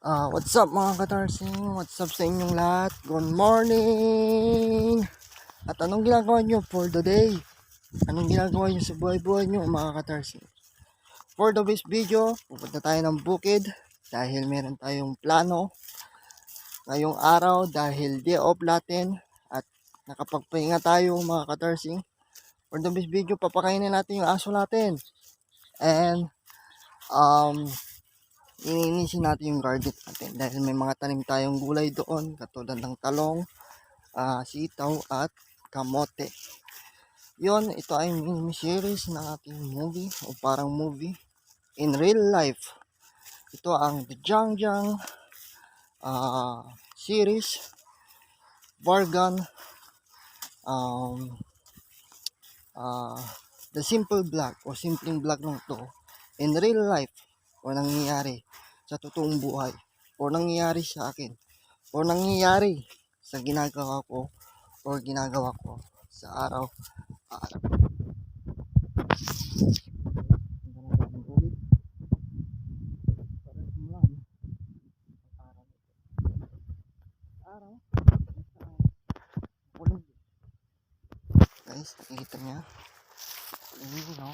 What's up mga katarsing? What's up sa inyong lahat? Good morning! At anong ginagawa nyo for the day? Anong ginagawa nyo sa buhay-buhay nyo mga katarsing? For the base video, pupunta tayo ng bukid dahil meron tayong plano ngayong araw dahil day off natin at nakapagpahinga tayo mga katarsing. For the base video, papakainin natin yung aso natin. And ininisin natin yung garden natin dahil may mga tanim tayong gulay doon katulad ng talong, sitaw at kamote. Yon, ito ay mini series ng ating movie o parang movie in real life. Ito ang The Jangjang series Bargan, The Simple Vlog o simpleng vlog ng to in real life o nangyayari sa totoong buhay o nangyayari sa akin o nangyayari sa ginagawa ko o ginagawa ko sa araw. Guys, nakikita niya kulit, no?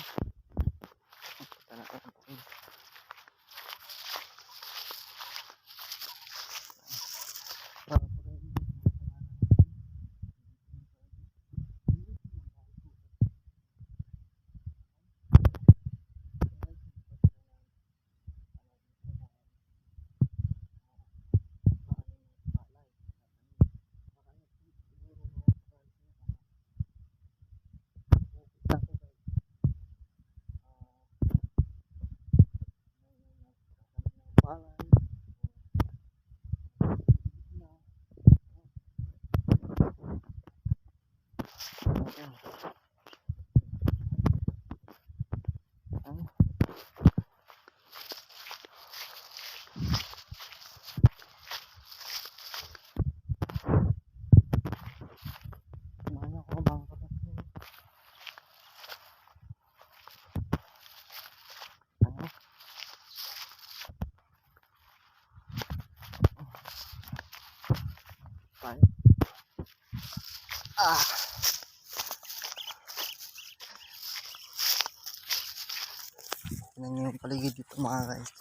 Tignan nyo yung paligid dito mga guys.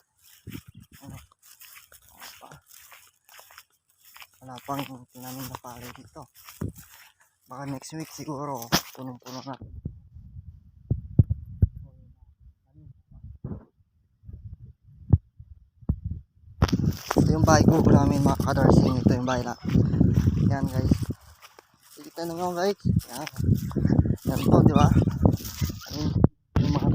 Wala pang tinanim na palay dito. Baka next week siguro punong-puno na. Ito yung bahay ko namin mga kadarsing. Ito yung bahay na. Yan guys. Kita nyo guys. Yan. Yan po, di ba? Ayun. Yung mga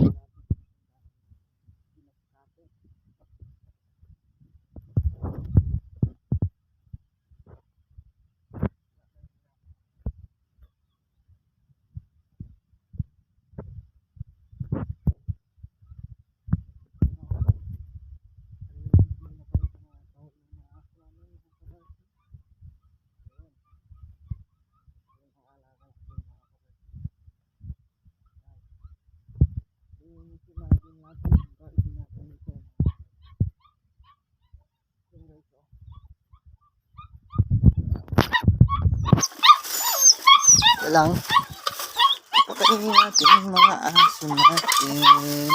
lang. Pakainin natin yung mga aso natin.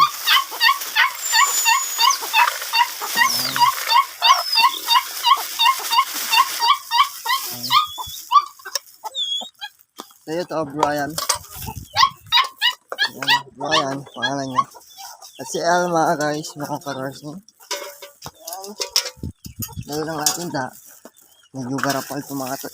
Sa'yo to, Brian. Brian, pangalan niya. At si Elma guys, mga kadarsing. Dahil lang natin medyo garapal ito mga to.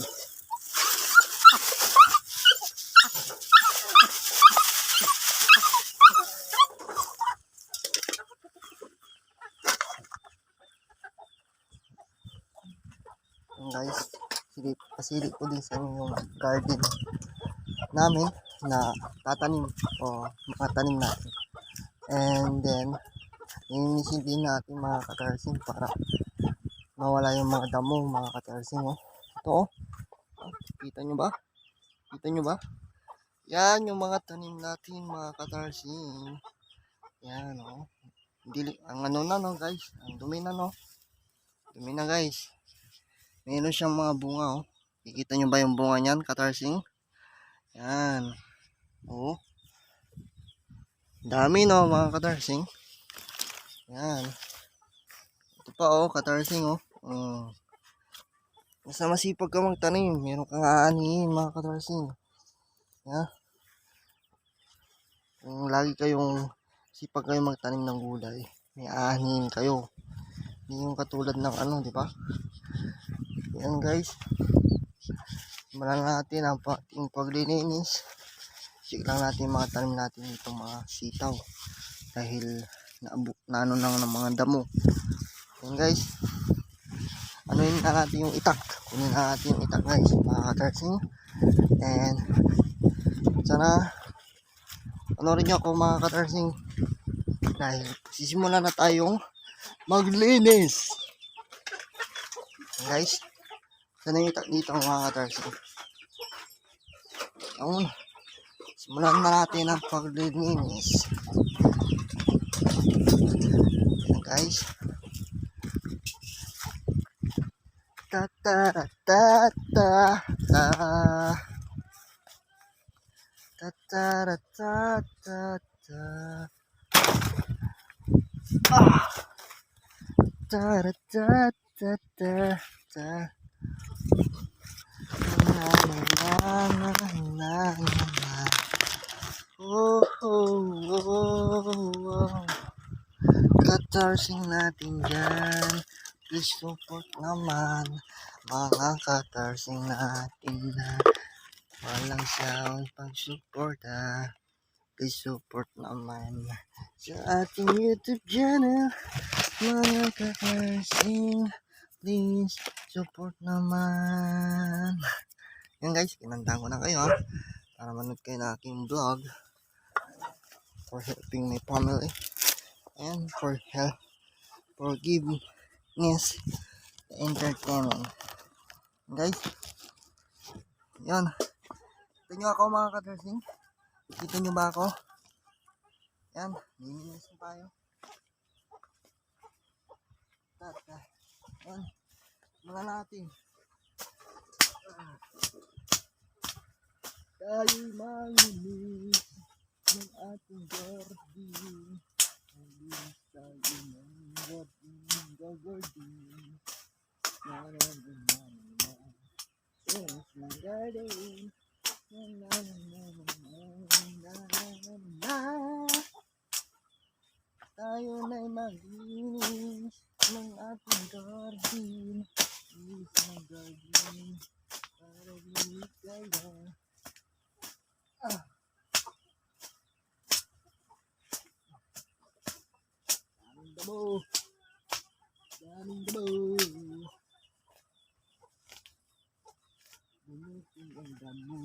Guys, pasilip ko din sa inyo yung garden namin na tatanim o makatanim natin. And then ininisin din natin mga katarsing para mawala yung mga damo mga katarsing. Ito kita nyo ba? Kita nyo ba? Yan yung mga tanim natin mga katarsing. Yan Dili, ang ano na no guys, ang dumi na no. Dumi na guys. Meron siyang mga bunga oh. Kikita nyo ba yung bunga niyan, katarsing? Yan. Oh. Dami no mga katarsing. Yan. Ito pa oh, katarsing oh. Basta masipag ka magtanim, meron kang aanihin mga katarsing. Yan. Kung lagi kayong sipag kayo magtanim ng gulay, may aanihin kayo. Hindi yung katulad ng ano, di ba? Yan guys. Simulan natin ang ating paglilinis. Check lang natin mga tanim natin itong mga sitaw. Dahil naano nang ng mga damo. Yan guys. Anuin na natin yung itak. Kunin na natin yung itak guys. Mga katarsing. And sana panorin nyo ako mga katarsing. Dahil sisimulan na tayong maglinis. Yan guys. Sana yung itak dito mga katarsing. Yung simulan na natin ang paglilinis. Yan guys. Ta ta ta ta ta ta ta ta ta ta ta ta ta ta ta. Na na na na na. Oh oh oh oh. Katarsing natin dyan. Please support naman mga katarsing natin na walang siyang pagsuporta. Please support naman sa ating YouTube channel mga katarsing. Please support naman. Yan guys, kinantahan ko na kayo ha. Para manood kayo na aking vlog. For helping my family. And for help. For giveness. Entertainment. Guys. Yan. Kita nyo ako mga katarsing. Kita nyo ba ako? Yan. Nilinis na tayo. Tata. Yan. Mula natin. Tayo manginis ng ating garden. Manginis tayo ng garden. Garden. Yes, my garden. Tayo na'y maglinis ng ating garden. Linis ng garden. Para linis kayo. Daming damo. Daming damo. Bunutin ang damo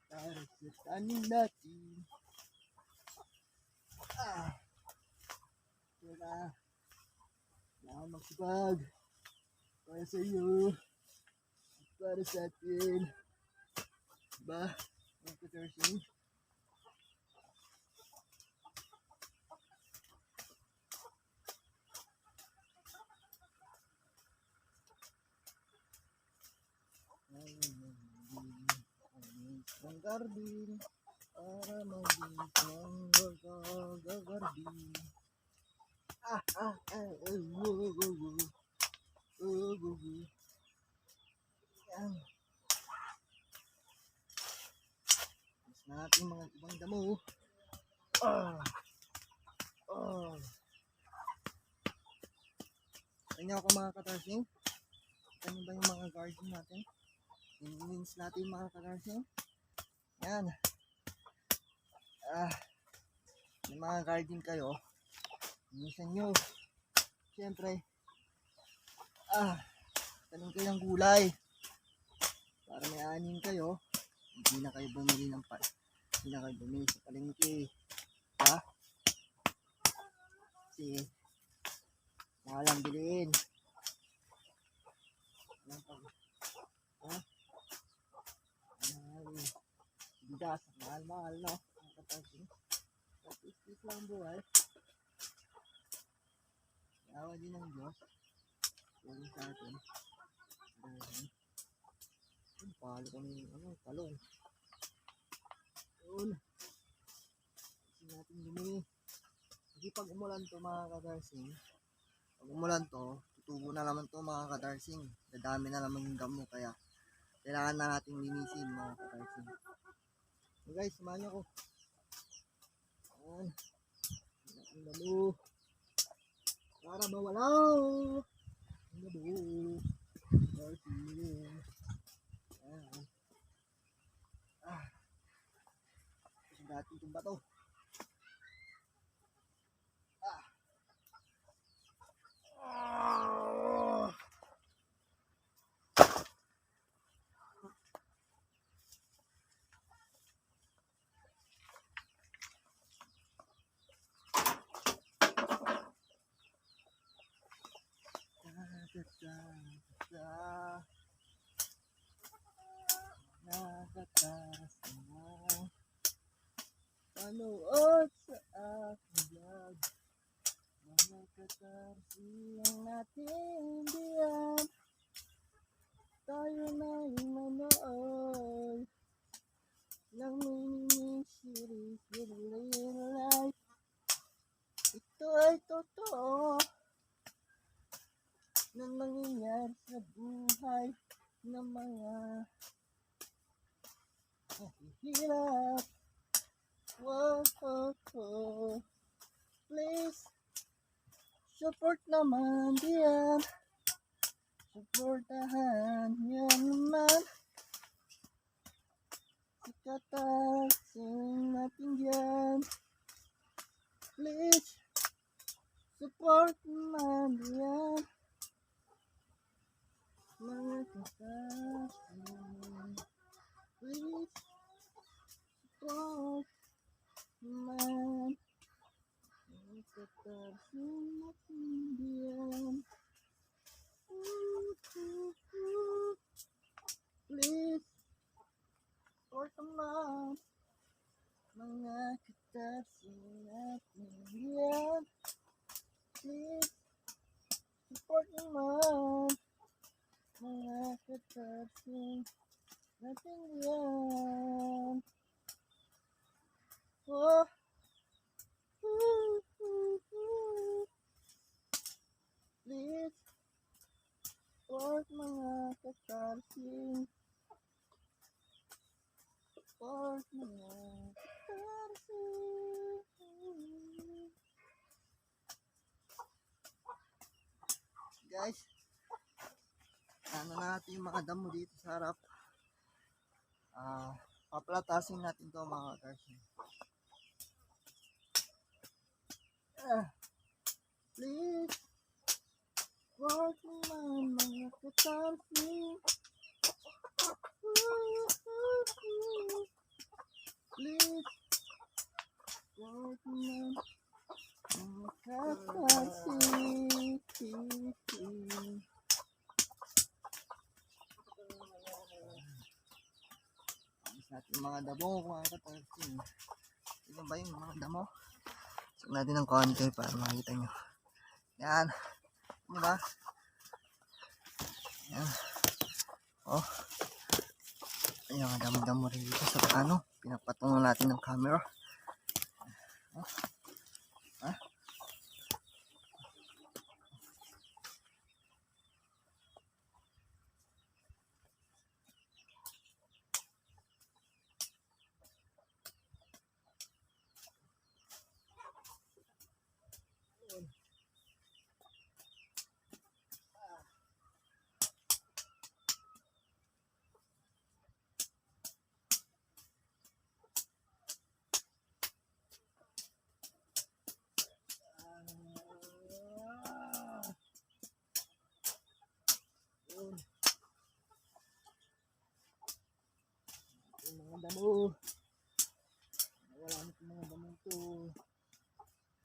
para sa tanim natin. Tira. Kailangan magsipag. Para sa iyo. At para sa atin. Diba? Mga katarsing. Ang garden para maging ang garden. Yan. Mas natin mga ibang damo. Kanya ako mga katarsing. Kanya ba yung mga garden natin? Nilinis natin mga katarsing. Yan. May mga garden kayo. Linisan nyo. Siyempre. Tanim kayo ng gulay. Para may anin kayo. Hindi na kayo bumili ng hindi na kayo bumili sa palengke. Ha? Kasi mahalang biliin. Ha? Bigas, mahal-mahal no? Tapos lang buhay. Awa din ng Diyos. Yan sa atin. Ayan. Palo ko ng talong. Yun. Kasi natin lumini. Kasi pag umulan to mga kadarsing, pag umulan to, tutubo na naman to mga kadarsing. Dadami na naman yung damo kaya kailangan na natin linisin mga kadarsing. So guys, samahan niyo ako. Ayan. Ang damo. Para mawala. Ang damo. Kadarsing. Ayan. Kasi natin itong bato. Nakataras na panood sa aking vlog. Mga katarsing natin diyan, tayo na'y manood ng mini series with real life. Ito ay totoo na nangyayari sa buhay ng mga hirap. Whoa, oh, oh. Please support naman diyan, supportahan niyo naman si katarsing natin diyan. Please support naman diyan mga katarsing. Please support naman mga katarsing natin diyan. Please support naman mga katarsing natin diyan. Please support naman mga katarsing natin diyan. Oh. Please support mga katarsing. Support mga katarsing. Guys, ano natin yung mga damo dito sa harap. Papalatasin natin to mga katarsing. Please support naman mga katarsing. Please support naman mga katarsing. Natin yung mga damo mga katarsing. Ito ba yung mga damo? Saan natin ng konti para makita nyo. Yan. Diba? Yan. Oh. Ayan, ang damo-damo rin dito sa ano. Pinapatungan natin ng camera. Oh. Ah. Yung mga damo. Wala na itong mga damo ito.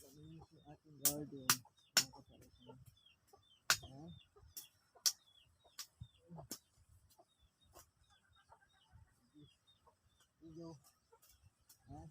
Laminis yung ating garden. Mga katarsing. Ayan. Video. Ayan.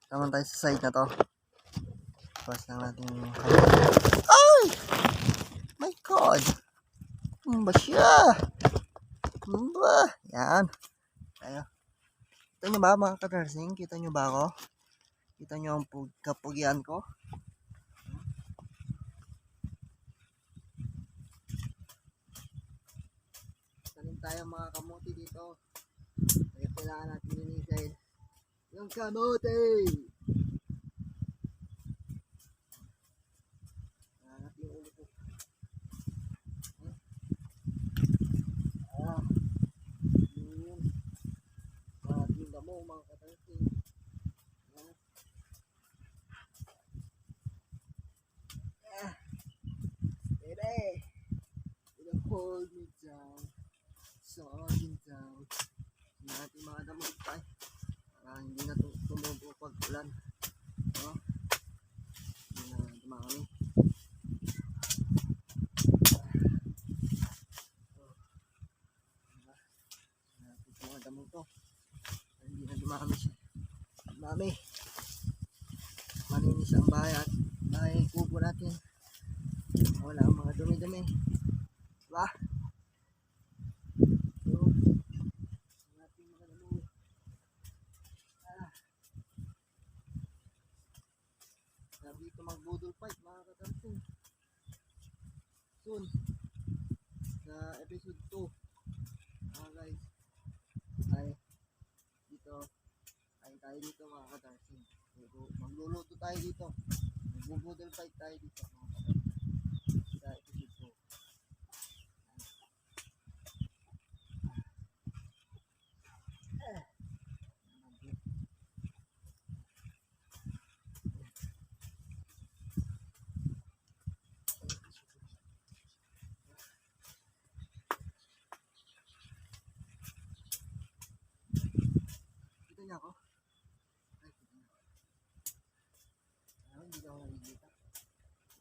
Naman tayo sa side na to. Tapos lang natin yung ay! My God! Ano ba siya? Ano ba? Yan. Tayo. Kita nyo ba mga katarsing? Kita nyo ba ako? Kita nyo ang kapugian ko? Tanim tayo mga kamuti dito. Kaya kailangan natin linisin yung kamuti. Hanap yung ulo ko. Yun. Ating damo mga katarsing. Baby, you don't hold me down, sogging down. Hindi natin mga damo tayo. Para hindi na tumubo pag ulan. No? Hindi na dumami. Mga damo to. Hindi na dumami siya. Dumami. Malinis ang bahay at bahay kubo natin. Wala ang mga dumi-dumi. Diba? So, natin mga damo. Sabi dito mag-budol fight mga katarsing. Soon. Sa episode 2. Guys. Ay dito. Ay tayo dito mga katarsing. Magluluto tayo dito. Magbubudol fight tayo dito mga katarsing. Sa episode 2. Kita niya ako? Ay, kita niya ako. Hindi ako nakikita.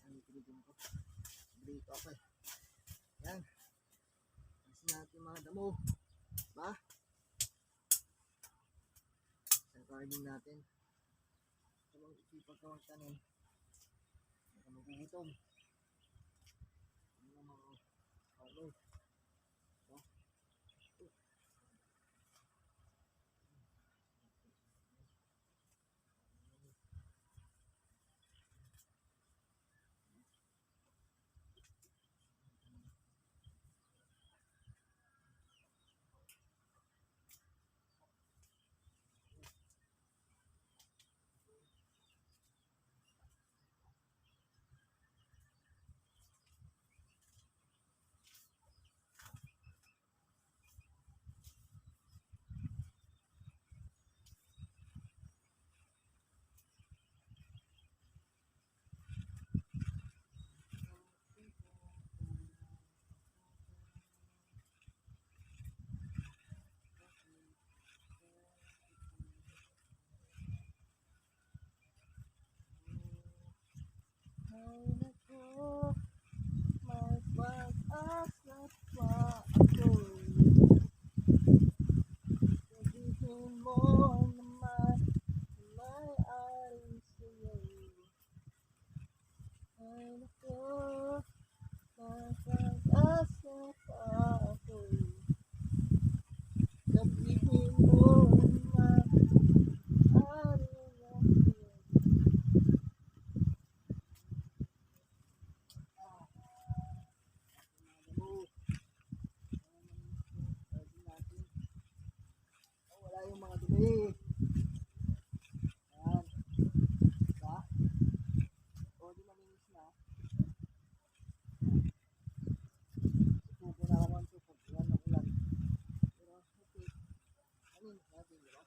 Ang pinigyan ko. Dito ako eh. Yan. Kasi natin mga damo. Ba? Sa garden natin. Sa mga isipag ka magtanim. Hindi ka magugutom. Hindi na mga farmer. Ba? Ay nako, magpag-asa pa ako. Sabihin mo naman may ari sa'yo. Ay nako, magpag-asa pa ako. Sabihin mo naman ari na sa'yo. Wala yung mga dumi. Ayan. Diba? O, di malinis na. Tubo na naman ito pag ulan ng ulan. Pero, okay. Malinis natin, diba?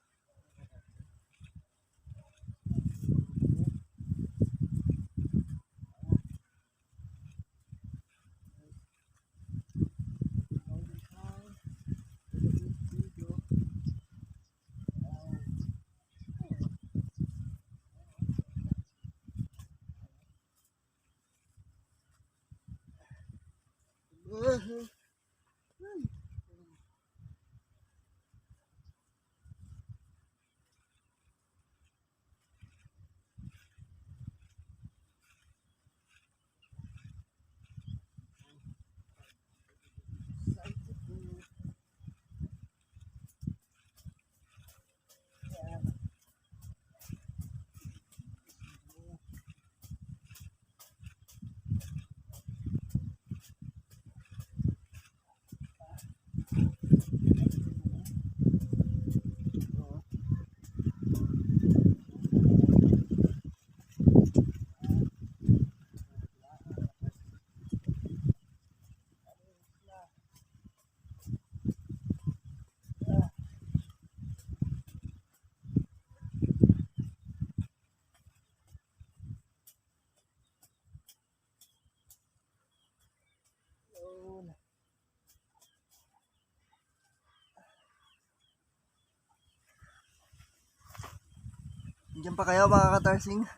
Diyan pa kayo mga katarsing?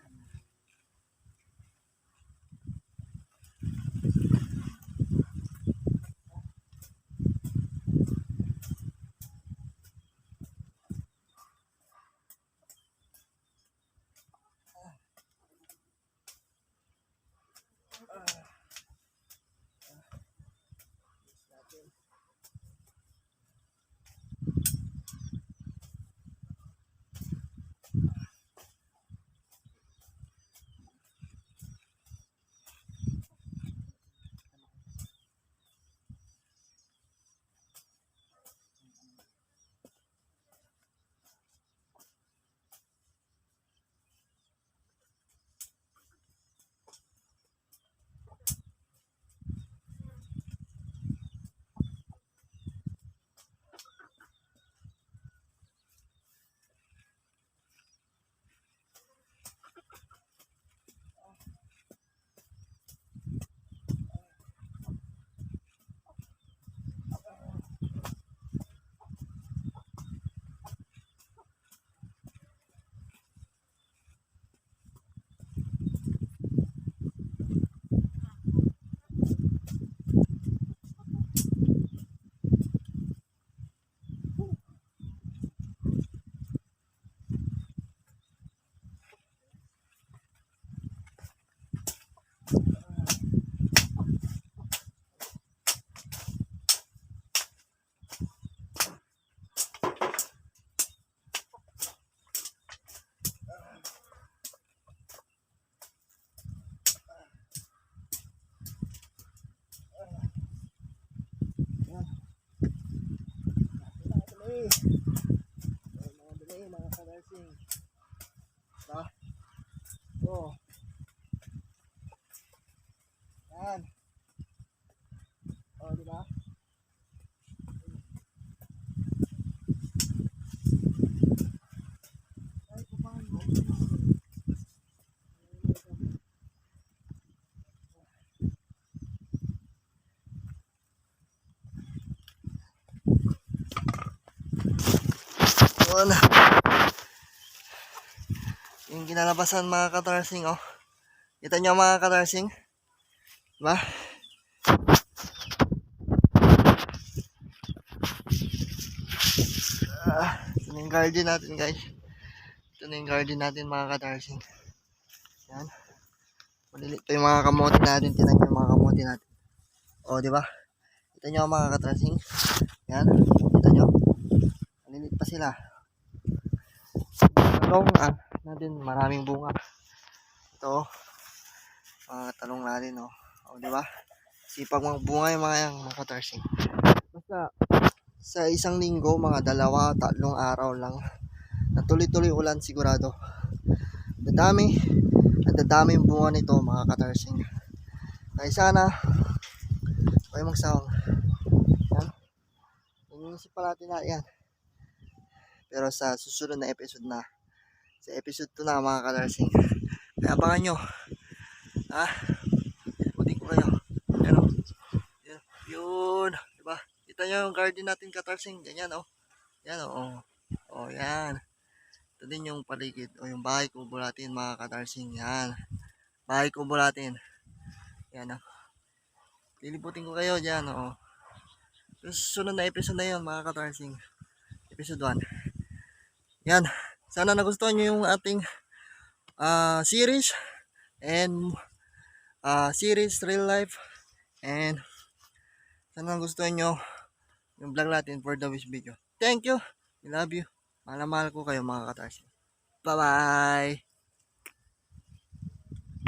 Mga katarsing. Diba? Oh. Yan. Oh, diba? Ay, kumain mo. Yun. Yung kinalabasan mga katarsing, oh. Kita nyo mga katarsing? Diba? Ito na yung garden natin guys. Ito na yung garden natin mga katarsing. Yan. Malilit pa yung mga kamote natin. Tinan nyo yung mga kamote natin. O, diba? Kita nyo mga katarsing. Yan. Kita nyo. Malilit pa sila. Talong natin. Maraming bunga. Ito. Mga talong natin. O, diba? Sipag magbunga yung mga katarsing. Basta sa isang linggo, mga 2-3 araw lang na tuloy-tuloy ulan sigurado. Dadami yung bunga nito mga katarsing. Kaya sana kayo magsawang. Yan. Iniisip pa natin na yan. Pero sa susunod na episode na. Sa episode 2 na mga katarsing. Kaya abangan nyo. Buti ko kayo. Pero, yun. Diba? Kita nyo yung garden natin katarsing. Ganyan Yan yan. Ito din yung paligid. Yung bahay kubo natin mga katarsing. Yan. Bahay kubo natin. Yan Liliputin ko kayo dyan Sa susunod na episode na yun mga katarsing. Episode 1. Yan. Sana nagustuhan nyo yung ating series. And series real life. And sana nagustuhan nyo yung vlog natin for the wish video. Thank you. I love you. Mahal ko kayo mga katarsing. Bye bye.